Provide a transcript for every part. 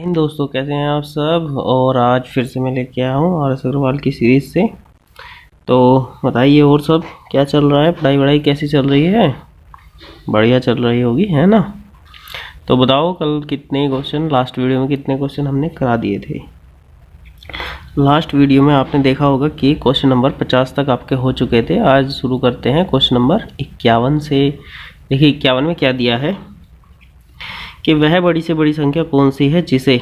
इन दोस्तों, कैसे हैं आप सब। और आज फिर से मैं लेके आया हूँ आर एस अग्रवाल की सीरीज़ से। तो बताइए और सब क्या चल रहा है, पढ़ाई वढ़ाई कैसी चल रही है। बढ़िया चल रही होगी, है ना। तो बताओ, कल कितने क्वेश्चन, लास्ट वीडियो में कितने क्वेश्चन हमने करा दिए थे। लास्ट वीडियो में आपने देखा होगा कि क्वेश्चन नंबर 50 तक आपके हो चुके थे। आज शुरू करते हैं क्वेश्चन नंबर 51 से। देखिए 51 में क्या दिया है कि वह बड़ी से बड़ी संख्या कौन सी है जिसे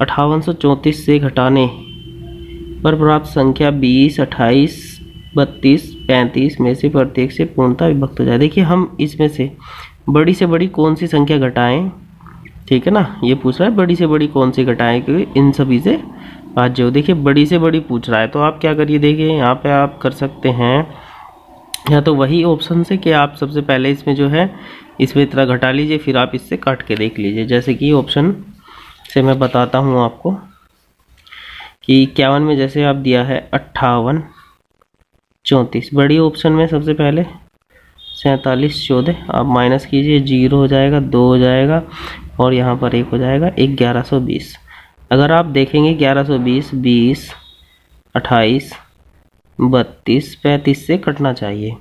5834 से घटाने पर प्राप्त संख्या 20, 28, 32, 35 में से प्रत्येक से पूर्णतः विभक्त हो जाए। देखिए हम इसमें से बड़ी कौन सी संख्या घटाएं, ठीक है ना। ये पूछ रहा है बड़ी से बड़ी कौन सी घटाएं, क्योंकि इन सभी से भाज्य हो। देखिए बड़ी से बड़ी पूछ रहा है तो आप क्या करिए, देखिए यहाँ पे आप कर सकते हैं या तो वही ऑप्शन से कि आप सबसे पहले इसमें जो है इसमें इतना घटा लीजिए, फिर आप इससे काट के देख लीजिए। जैसे कि ऑप्शन से मैं बताता हूँ आपको कि 51 में जैसे आप दिया है 58, 34, बड़ी ऑप्शन में सबसे पहले 47, 14 आप माइनस कीजिए, 0 हो जाएगा, 2 हो जाएगा और यहाँ पर 1 हो जाएगा, 1120। अगर आप देखेंगे 1120, 20, 28, 32, 35 से कटना चाहिए।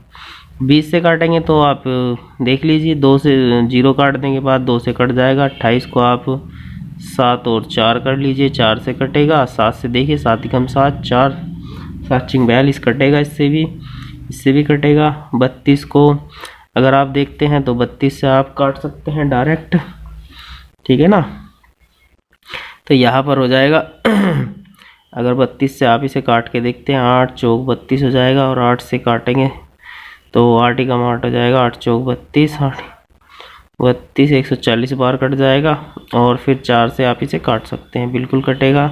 20 से काटेंगे तो आप देख लीजिए, 2 से 0 काट देंगे बाद 2 से कट जाएगा। 28 को आप 7 और 4 कर लीजिए, 4 से कटेगा। 7 से देखिए 7 कम 7, 4 7 चिंग 42 कटेगा, इससे भी कटेगा। 32 को अगर आप देखते हैं तो 32 से आप काट सकते हैं डायरेक्ट, ठीक है ना। तो यहाँ पर हो जाएगा अगर 32 से आप इसे काट के देखते हैं, 8 चौक 32 हो जाएगा और 8 से काटेंगे तो 8 ही कम 8 हो जाएगा, 8 चौक 32, 8 32, 140 बार कट जाएगा। और फिर 4 से आप इसे काट सकते हैं, बिल्कुल कटेगा,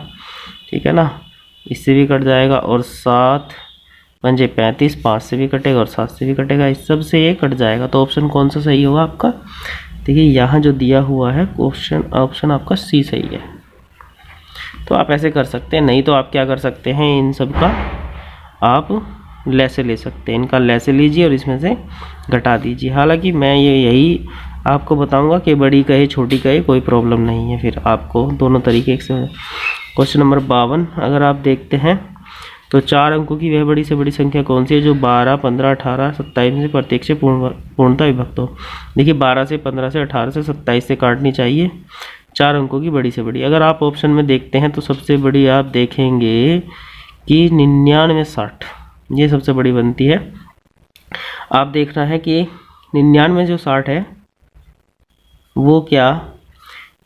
ठीक है ना। इससे भी कट जाएगा और 7 पंजे 35, 5 से भी कटेगा और 7 से भी कटेगा, इस सब से ये कट जाएगा। तो ऑप्शन कौन सा सही होगा आपका। देखिए यहाँ जो दिया हुआ है ऑप्शन आपका सी सही है। तो आप ऐसे कर सकते हैं, नहीं तो आप क्या कर सकते हैं, इन सब का आप लैसे ले सकते हैं। इनका लैसे लीजिए और इसमें से घटा दीजिए। हालांकि मैं यही आपको बताऊंगा कि बड़ी कहे छोटी कहे कोई प्रॉब्लम नहीं है, फिर आपको दोनों तरीके से। क्वेश्चन नंबर 52 अगर आप देखते हैं तो 4 अंकों की वह बड़ी से बड़ी संख्या कौन सी है जो 12, 15, 18, 27 में से प्रत्येक से पूर्णतः विभक्त हो। देखिए 12 से, 15 से, 18 से, 27 से काटनी चाहिए 4 अंकों की बड़ी से बड़ी। अगर आप ऑप्शन में देखते हैं तो सबसे बड़ी आप देखेंगे कि 99, 60, ये सबसे बड़ी बनती है। आप देखना है कि 99 जो 60 है वो क्या,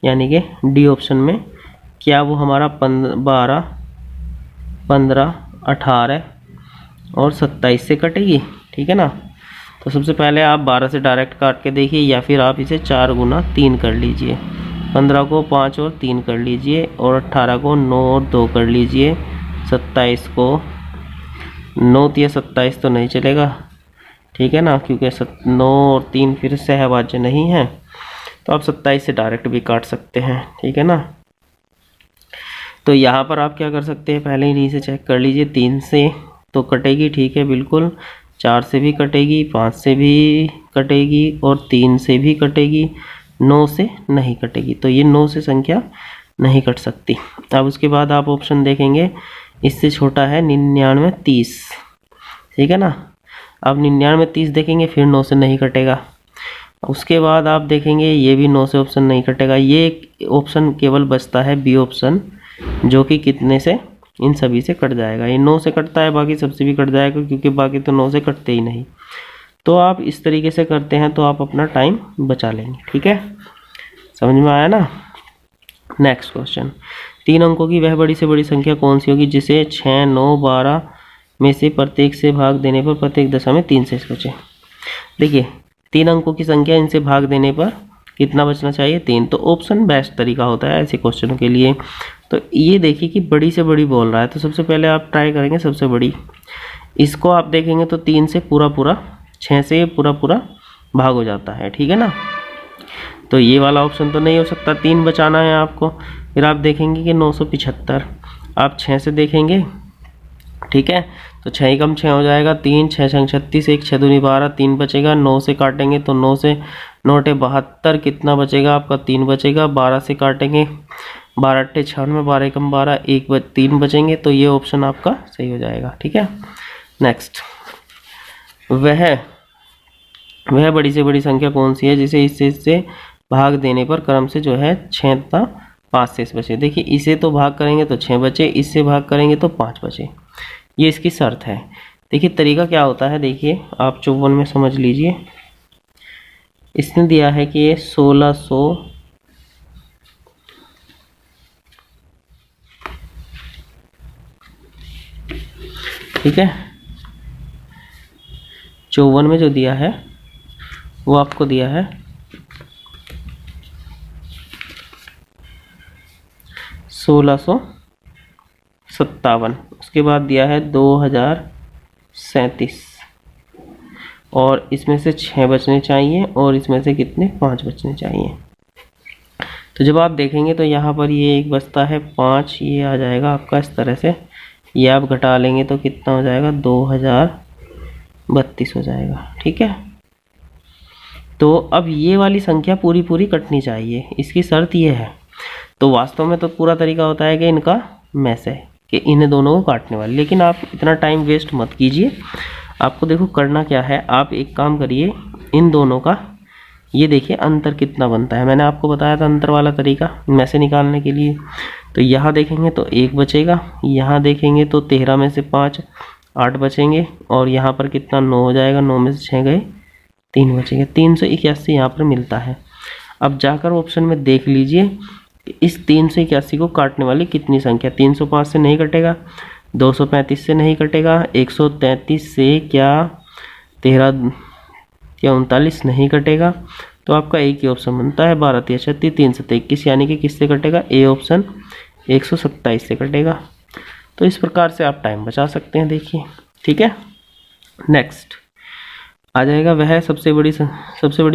यानी कि डी ऑप्शन में क्या वो हमारा 12, 15, 18 और 27 से कटेगी, ठीक है ना। तो सबसे पहले आप 12 से डायरेक्ट काट के देखिए, या फिर आप इसे 4 गुना 3 कर लीजिए। 15 को 5 और 3 कर लीजिए और 18 को 9 और 2 कर लीजिए। 27 को 9 या 27 तो नहीं चलेगा, ठीक है ना, क्योंकि 9 और 3 फिर सहभाज्य नहीं है। तो आप 27 से डायरेक्ट भी काट सकते हैं, ठीक है ना। तो यहाँ पर आप क्या कर सकते हैं, पहले ही से चेक कर लीजिए। 3 से तो कटेगी, ठीक है, बिल्कुल। 4 से भी कटेगी, 5 से भी कटेगी और 3 से भी कटेगी, 9 से नहीं कटेगी। तो ये 9 से संख्या नहीं कट सकती। अब उसके बाद आप ऑप्शन देखेंगे, इससे छोटा है 99, 30, ठीक है ना। अब 99, 30 देखेंगे, फिर 9 से नहीं कटेगा। उसके बाद आप देखेंगे ये भी 9 से ऑप्शन नहीं कटेगा। ये ऑप्शन केवल बचता है बी ऑप्शन, जो कि कितने से, इन सभी से कट जाएगा। ये 9 से कटता है, बाकी सबसे भी कट जाएगा, क्योंकि बाकी तो 9 से कटते ही नहीं। तो आप इस तरीके से करते हैं तो आप अपना टाइम बचा लेंगे, ठीक है, समझ में आया ना। नेक्स्ट क्वेश्चन, 3 अंकों की वह बड़ी से बड़ी संख्या कौन सी होगी जिसे 6, 9, 12 में से प्रत्येक से भाग देने पर प्रत्येक दशा में 3 शेष बचे। देखिए 3 अंकों की संख्या, इनसे भाग देने पर कितना बचना चाहिए, 3। तो ऑप्शन बेस्ट तरीका होता है ऐसे क्वेश्चनों के लिए। तो ये देखिए कि बड़ी से बड़ी बोल रहा है, तो सबसे पहले आप ट्राई करेंगे सबसे बड़ी। इसको आप देखेंगे तो 3 से पूरा 6 से पूरा भाग हो जाता है, ठीक है ना। तो ये वाला ऑप्शन तो नहीं हो सकता, 3 बचाना है आपको। फिर आप देखेंगे कि 975, आप 6 से देखेंगे, ठीक है, तो 6 ही कम 6 हो जाएगा, 3 6 छंग 36, 1 6 दूनी 12, 3 बचेगा। 9 से काटेंगे तो 9 से 9 अट्ठे 72, कितना बचेगा आपका 3 बचेगा। 12 से काटेंगे 12 अट्ठे 96, 12 एकम 12, 3 बचेंगे। तो ये ऑप्शन आपका सही हो जाएगा। ठीक है, नेक्स्ट, वह बड़ी से बड़ी संख्या कौन सी है जिसे इससे भाग देने पर क्रम से जो है 6 तथा 5 शेष बचे। देखिए इसे तो भाग करेंगे तो 6 बचे, इससे भाग करेंगे तो 5 बचे, ये इसकी शर्त है। देखिए तरीका क्या होता है, देखिए आप 54 में समझ लीजिए। इसने दिया है कि ये 1600 ठीक है, 54 में जो दिया है वो आपको दिया है 1657, उसके बाद दिया है 2037, और इसमें से 6 बचने चाहिए और इसमें से कितने 5 बचने चाहिए। तो जब आप देखेंगे तो यहाँ पर ये एक बचता है 5, ये आ जाएगा आपका इस तरह से, ये आप घटा लेंगे तो कितना हो जाएगा 2032 हो जाएगा। ठीक है, तो अब ये वाली संख्या पूरी पूरी कटनी चाहिए, इसकी शर्त ये है। तो वास्तव में तो पूरा तरीका होता है कि इनका मैस है कि इन दोनों को काटने वाली, लेकिन आप इतना टाइम वेस्ट मत कीजिए। आपको देखो करना क्या है, आप एक काम करिए, इन दोनों का ये देखिए अंतर कितना बनता है। मैंने आपको बताया था अंतर वाला तरीका मैसे निकालने के लिए। तो यहाँ देखेंगे तो 1 बचेगा, यहाँ देखेंगे तो 13 में से 5 8 बचेंगे, और यहाँ पर कितना 9 हो जाएगा, 9 में से 6 गए 3 बचेंगे। 381 यहाँ पर मिलता है। अब जाकर ऑप्शन में देख लीजिए इस 381 को काटने वाली कितनी संख्या। 305 से नहीं कटेगा, 235 से नहीं कटेगा, 133 से क्या 13 या 39 नहीं कटेगा। तो आपका एक ही ऑप्शन बनता है 12 3 36 3 7 21, यानी कि किससे कटेगा, ए ऑप्शन 127 से कटेगा। तो इस प्रकार से आप टाइम बचा सकते हैं। देखिए ठीक है, नेक्स्ट आ जाएगा वह सबसे बड़ी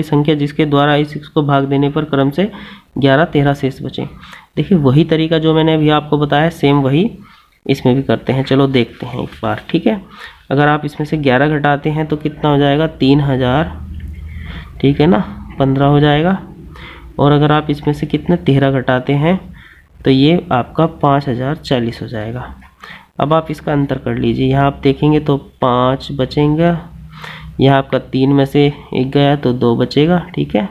संख्या जिसके द्वारा इस को भाग देने पर क्रम से 11 13 शेष बचे। देखिए वही तरीका जो मैंने अभी आपको बताया सेम वही इसमें भी करते हैं। चलो देखते हैं एक बार। ठीक है, अगर आप इसमें से 11 घटाते हैं तो कितना हो जाएगा 3000, ठीक है ना, 15 हो जाएगा। और अगर आप इसमें से कितने 13 घटाते हैं तो ये आपका 5040 हो जाएगा। अब आप इसका अंतर कर लीजिए, यहाँ आप देखेंगे तो 5 बचेंगे, यहाँ आपका 3 में से 1 गया तो 2 बचेगा। ठीक है,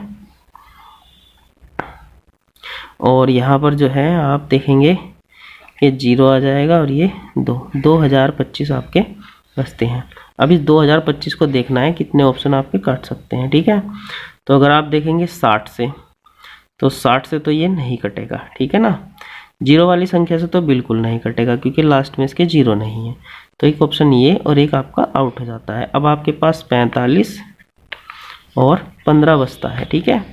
और यहाँ पर जो है आप देखेंगे कि 0 आ जाएगा और ये 2025 आपके बचते हैं। अब इस 2025 को देखना है कितने ऑप्शन आपके काट सकते हैं। ठीक है, तो अगर आप देखेंगे 60 से, तो 60 से तो ये नहीं कटेगा। ठीक है ना, 0 वाली संख्या से तो बिल्कुल नहीं कटेगा क्योंकि लास्ट में इसके 0 नहीं है। तो एक ऑप्शन ये और एक आपका आउट हो जाता है। अब आपके पास 45 और 15 बचता है। ठीक है,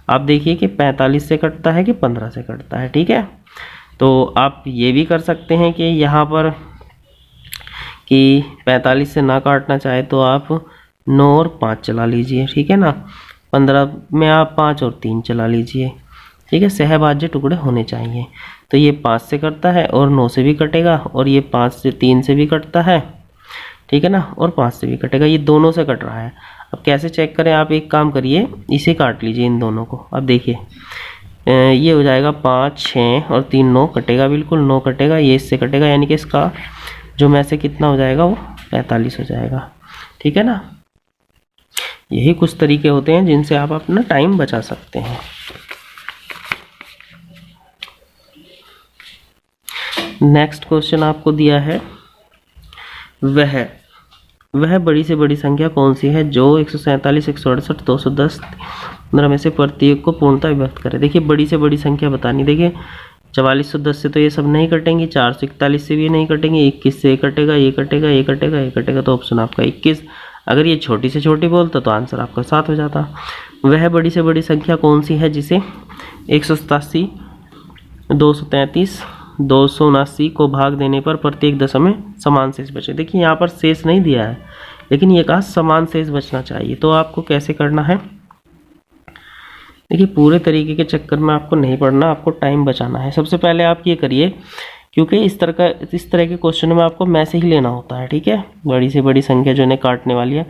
आप देखिए कि 45 से कटता है कि 15 से कटता है। ठीक है, तो आप ये भी कर सकते हैं कि यहाँ पर कि 45 से ना काटना चाहे तो आप 9 और 5 चला लीजिए। ठीक है ना, 15 में आप 5 और 3 चला लीजिए। ठीक है, सहभाज्य टुकड़े होने चाहिए। तो ये 5 से कटता है और 9 से भी कटेगा, और ये 5 से 3 से भी कटता है। ठीक है ना, और 5 से भी कटेगा, ये दोनों से कट रहा है। अब कैसे चेक करें, आप एक काम करिए, इसे काट लीजिए इन दोनों को। अब देखिए ये हो जाएगा 5 6 और 3 9 कटेगा, बिल्कुल 9 कटेगा, ये इससे कटेगा, यानी कि इसका जो में से कितना हो जाएगा वो 45 हो जाएगा। ठीक है ना, यही कुछ तरीके होते हैं जिनसे आप अपना टाइम बचा सकते हैं। नेक्स्ट क्वेश्चन आपको दिया है वह बड़ी से बड़ी संख्या कौन सी है जो 147 168 210 15 में से प्रत्येक को पूर्णतः विभक्त करे। देखिए बड़ी से बड़ी संख्या बतानी। देखिए 4410 से तो ये सब नहीं कटेंगे, 441 से भी नहीं कटेंगे, 21 से ये कटेगा, ये कटेगा, ये कटेगा, ये कटेगा, तो ऑप्शन आपका 21। अगर ये छोटी से छोटी बोलता तो आंसर आपका 7 हो जाता। वह बड़ी से बड़ी संख्या कौन सी है जिसे 187 233 279 को भाग देने पर प्रत्येक दशा में समान शेष बचे। देखिए यहाँ पर शेष नहीं दिया है, लेकिन ये कहा समान शेष बचना चाहिए। तो आपको कैसे करना है, देखिए पूरे तरीके के चक्कर में आपको नहीं पढ़ना, आपको टाइम बचाना है। सबसे पहले आप ये करिए क्योंकि इस तरह के क्वेश्चन में आपको में से ही लेना होता है, ठीक है। बड़ी से बड़ी संख्या जो है काटने वाली है,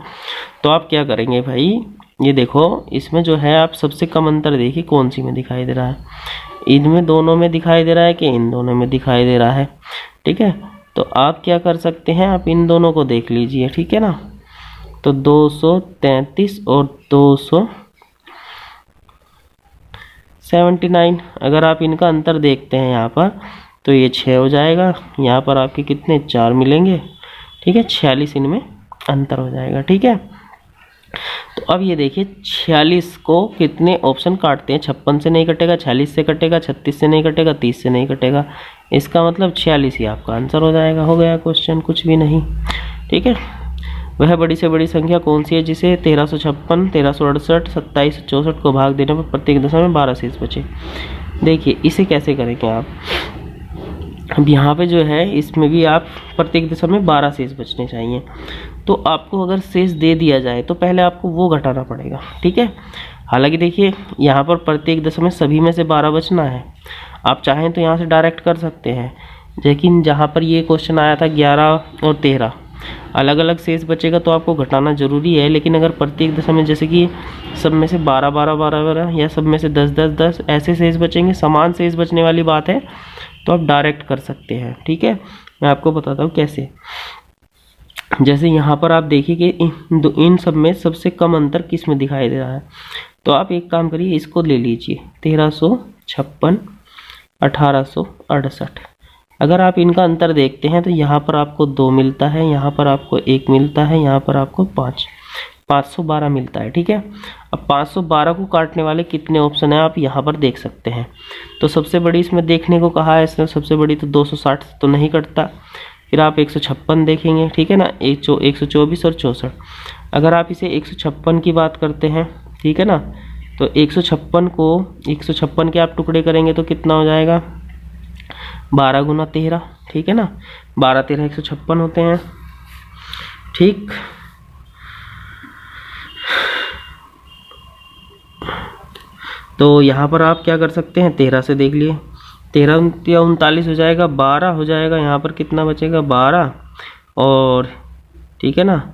तो आप क्या करेंगे भाई, ये देखो इसमें जो है आप सबसे कम अंतर देखिए कौन सी में दिखाई दे रहा है, इनमें दोनों में दिखाई दे रहा है कि इन दोनों में दिखाई दे रहा है, ठीक है। तो आप क्या कर सकते हैं, आप इन दोनों को देख लीजिए, ठीक है ना। तो 233 और 279, अगर आप इनका अंतर देखते हैं यहाँ पर तो ये 6 हो जाएगा, यहाँ पर आपके कितने 4 मिलेंगे, ठीक है। 46 इनमें अंतर हो जाएगा, ठीक है। तो अब ये देखिए 46 को कितने ऑप्शन काटते हैं, 56 से नहीं कटेगा, 46 से कटेगा, 36 से नहीं कटेगा, 30 से नहीं कटेगा, इसका मतलब 46 ही आपका आंसर हो जाएगा। हो गया क्वेश्चन, कुछ भी नहीं, ठीक है। वह बड़ी से बड़ी संख्या कौन सी है जिसे 1356, 1368, 2764 को भाग देने पर प्रत्येक दशा में 12 शेष बचे। देखिए इसे कैसे करेंगे आप, अब यहाँ पे जो है इसमें भी आप प्रत्येक दशा में 12 शेष बचने चाहिए। तो आपको अगर शेष दे दिया जाए तो पहले आपको वो घटाना पड़ेगा, ठीक है। हालांकि देखिए यहाँ पर प्रत्येक दशा में सभी में से 12 बचना है, आप चाहें तो यहाँ से डायरेक्ट कर सकते हैं, लेकिन जहाँ पर ये क्वेश्चन आया था 11 और 13 अलग अलग शेष बचेगा तो आपको घटाना जरूरी है। लेकिन अगर प्रत्येक दशा में जैसे कि सब में से 12 12 12 12 या सब में से 10 10 10 ऐसे शेष बचेंगे, समान शेष बचने वाली बात है, तो आप डायरेक्ट कर सकते हैं, ठीक है। मैं आपको बताता हूँ कैसे। जैसे यहाँ पर आप देखिए कि इन सब में सबसे कम अंतर किस में दिखाई दे रहा है, तो आप एक काम करिए, इसको ले लीजिए 1356 1868। अगर आप इनका अंतर देखते हैं तो यहाँ पर आपको 2 मिलता है, यहाँ पर आपको 1 मिलता है, यहाँ पर आपको 512 मिलता है, ठीक है। अब 512 को काटने वाले कितने ऑप्शन हैं आप यहाँ पर देख सकते हैं। तो सबसे बड़ी इसमें देखने को कहा है, इसमें सबसे बड़ी तो 260 तो नहीं कटता, फिर आप 156 देखेंगे, ठीक है ना, 124 और 64। अगर आप इसे 156 की बात करते हैं, ठीक है ना, तो 156 के आप टुकड़े करेंगे तो कितना हो जाएगा, 12 गुना 13, ठीक है ना, 12 13 156 होते हैं, ठीक। तो यहाँ पर आप क्या कर सकते हैं, 13 से देख लिए, 13 या 39 हो जाएगा, 12 हो जाएगा, यहाँ पर कितना बचेगा 12, और ठीक है ना,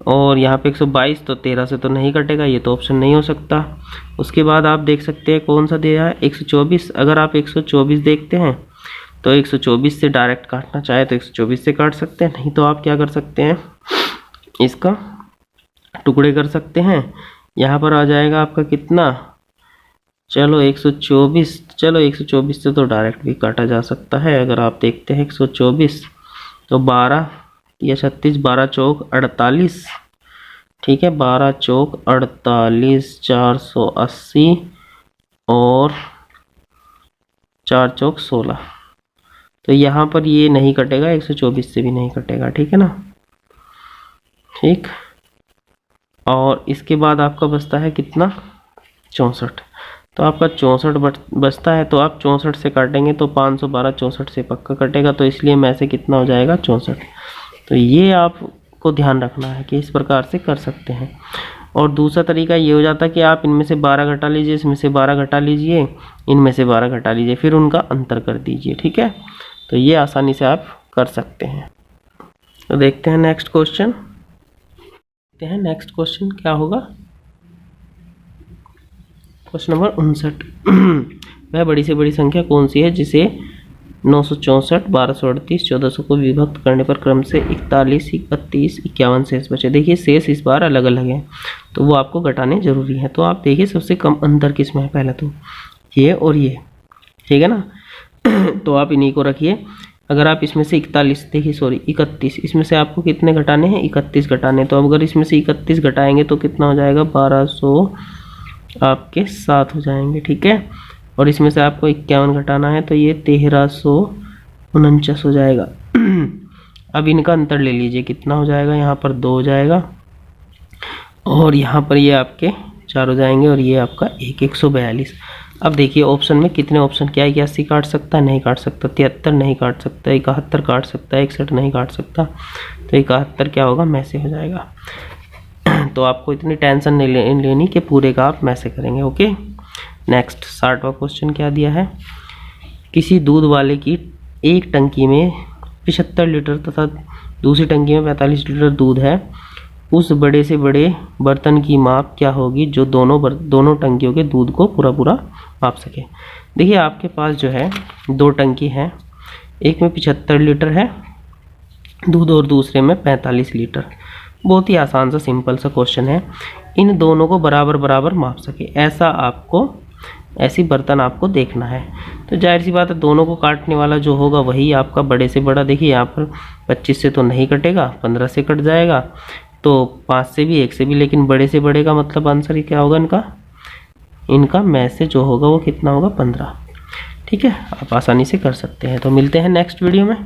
और यहाँ पे 122, तो 13 से तो नहीं कटेगा, ये तो ऑप्शन नहीं हो सकता। उसके बाद आप देख सकते हैं कौन सा दिया है 124। अगर आप 124 देखते हैं तो 124 से डायरेक्ट काटना चाहे तो 124 से काट सकते हैं, नहीं तो आप क्या कर सकते हैं, इसका टुकड़े कर सकते हैं। यहाँ पर आ जाएगा आपका कितना, चलो 124, चलो 124 से तो डायरेक्ट भी काटा जा सकता है। अगर आप देखते हैं 124 तो 12 या 36, 12 चौक 48, ठीक है, 12 चौक 48, 480 और 4 चौक 16। तो यहाँ पर ये नहीं कटेगा, 124 से भी नहीं कटेगा, ठीक है ना, ठीक। और इसके बाद आपका बचता है कितना 64, तो आपका 64 बचता है, तो आप 64 से काटेंगे तो 512 64 से पक्का कटेगा, तो इसलिए में से कितना हो जाएगा 64। तो ये आपको ध्यान रखना है कि इस प्रकार से कर सकते हैं। और दूसरा तरीका ये हो जाता है कि आप इनमें से 12 घटा लीजिए, इसमें से 12 घटा लीजिए, इनमें से 12 घटा लीजिए, फिर उनका अंतर कर दीजिए, ठीक है। तो ये आसानी से आप कर सकते हैं। तो देखते हैं नेक्स्ट क्वेश्चन, नेक्स्ट क्वेश्चन क्या होगा, क्वेश्चन नंबर 59। वह बड़ी से बड़ी संख्या कौन सी है जिसे 964, 1238, 1400 को विभक्त करने पर क्रम से 41, 32, 51 शेष बचे। देखिए शेष इस बार अलग अलग है तो वो आपको घटाने जरूरी है। तो आप देखिए सबसे कम अंतर किस में है, पहले तो ये और ये, ठीक है ना। तो आप इन्हीं को रखिए। अगर आप इसमें से 41 देखिए, सॉरी 31, इसमें से आपको कितने घटाने हैं, 31 घटाने। तो अगर इसमें से 31 घटाएंगे तो कितना हो जाएगा, 1200 आपके 7 हो जाएंगे, ठीक है। और इसमें से आपको 51 घटाना है तो ये 1349 हो जाएगा। अब इनका अंतर ले लीजिए, कितना हो जाएगा, यहाँ पर 2 हो जाएगा और यहाँ पर ये आपके 4 हो जाएंगे और ये आपका 142। अब देखिए ऑप्शन में कितने ऑप्शन क्या है, 81 काट सकता है, नहीं काट सकता, 73 नहीं काट सकता, 71 काट सकता है, 61 नहीं काट सकता, तो 71 क्या होगा, में से हो जाएगा। तो आपको इतनी टेंशन नहीं लेनी कि पूरे का आप में से करेंगे, ओके। नेक्स्ट 60वां क्वेश्चन क्या दिया है, किसी दूध वाले की एक टंकी में 75 लीटर तथा दूसरी टंकी में 45 लीटर दूध है, उस बड़े से बड़े बर्तन की माप क्या होगी जो दोनों टंकियों के दूध को पूरा माप सके। देखिए आपके पास जो है दो टंकी है, एक में 75 लीटर है दूध और दूसरे में 45 लीटर। बहुत ही आसान सा सिंपल सा क्वेश्चन है, इन दोनों को बराबर बराबर माप सके ऐसी बर्तन आपको देखना है। तो जाहिर सी बात है दोनों को काटने वाला जो होगा वही आपका बड़े से बड़ा। देखिए यहाँ पर 25 से तो नहीं कटेगा, 15 से कट जाएगा, तो 5 से भी 1 से भी, लेकिन बड़े से बड़े का मतलब आंसर ही क्या होगा इनका में से जो होगा वो कितना होगा 15। ठीक है, आप आसानी से कर सकते हैं। तो मिलते हैं नेक्स्ट वीडियो में।